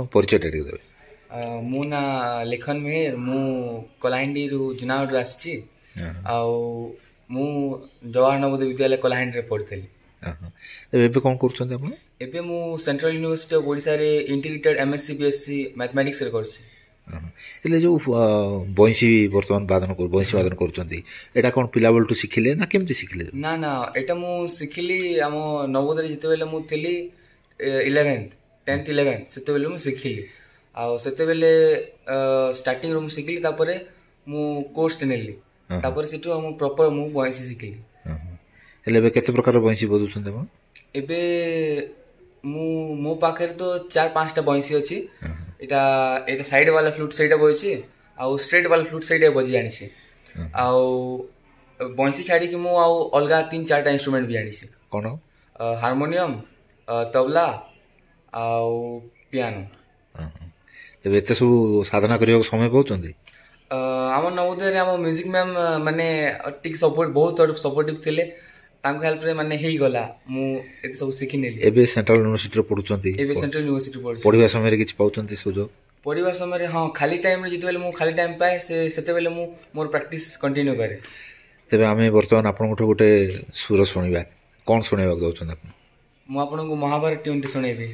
आपन परिचय टिके देबे। मो ना लेखन मेहर मु कलाहांडी रु जुनागढ़ आसी मु जवाहर नवोदय विद्यालय कलाहांडी रे पढ़थली। तेबे एबे कोन करछन आपन? एबे मु सेंट्रल यूनिवर्सिटी ऑफ ओडिशा रे इंटीग्रेटेड एमएससी बीएससी मैथमेटिक्स रे करछि। એટલે जो बंशी वर्तमान वादन कर बंशी वादन करूछंती एटा कोन पिला बेलटू सिखिले ना केमती सिखिले? ना ना एटा मु सिखिली हम नवोदय जिते बेले मु थिली 11th 10th 11th सेते बेले मु सिखिली आ सेते बेले स्टार्टिंग रो मु सिखिली तापरे मु कोर्स नेली तापरे सेटू हम प्रॉपर मु बंशी सिखिली। એટલે ଏବେ କେତେ ପ୍ରକାର ବଂଶୀ ବଜଉଛନ୍ତି ଆପଣ? ଏବେ ମୋ ପାଖରେ ତ 4-5ଟା ବଂଶୀ ଅଛି। ଏଟା ସାଇଡ୍ वाला फ्लूट ସେଇଟା ବଜୁଛି ଆଉ ଷ୍ଟ୍ରେଟ୍ वाला फ्लूट ସେଇଟା ବଜି ଜାଣିଛି ଆଉ ବଂଶୀ ଛାଡ଼ିକି ମୁଁ ଆଉ ଅଲଗା 3-4ଟା ଇନଷ୍ଟ୍ରୁମେଣ୍ଟ ବି ଜାଣିଛି। କ'ଣ? ହାରମୋନିୟମ, ତବଲା ଆଉ ପିଆନୋ। ତେବେ ଏତେ ସବୁ ସାଧନା କରିବାକୁ ସମୟ ପାଉଛନ୍ତି? ଆମ ନବୋଦୟରେ ଆମ ମ୍ୟୁଜିକ୍ ମ୍ୟାମ୍ ମାନେ ଟିକେ ସପୋର୍ଟ ବହୁତ ସପୋର୍ଟିଭ ଥିଲେ। ତାଙ୍କ ହେଲ୍ପରେ ମାନେ ହେଇଗଲା ମୁଁ ଏତେ ସବୁ ଶିଖିନେଲି। ଏବେ ସେଣ୍ଟ୍ରାଲ ୟୁନିଭର୍ସିଟିରେ ପଢୁଛନ୍ତି? ଏବେ ସେଣ୍ଟ୍ରାଲ ୟୁନିଭର୍ସିଟି ପଢୁଛି। ପଢିବା ସମୟରେ କିଛି ପାଉଛନ୍ତି ସୁଯୋଗ? ପଢିବା ସମୟରେ ହଁ ଖାଲି ଟାଇମରେ ଯେତେବେଳେ ମୁଁ ଖାଲି ଟାଇମ ପାଏ ସେତେବେଳେ ମୁଁ ମୋର ପ୍ରାକ୍ଟିସ କଣ୍ଟିନ୍ୟୁ କରେ। ତେବେ ଆମେ ବର୍ତ୍ତମାନ ଆପଣଙ୍କଠୁ ଗୋଟେ ସୁର ଶୁଣିବା, କ'ଣ ଶୁଣେଇବାକୁ ଯାଉଛନ୍ତି ଆପଣ? ମୁଁ ଆପଣଙ୍କୁ ମହାଭାରତ ଟ୍ୟୁନଟି ଶୁଣେଇବି।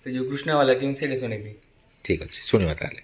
ସେ ଯୋଉ କୃଷ୍ଣ ବାଲା ଟ୍ୟୁନ ସେଇଟା ଶୁଣେଇବି। ଠିକ ଅଛି, ଶୁଣିବା ତାହେଲେ।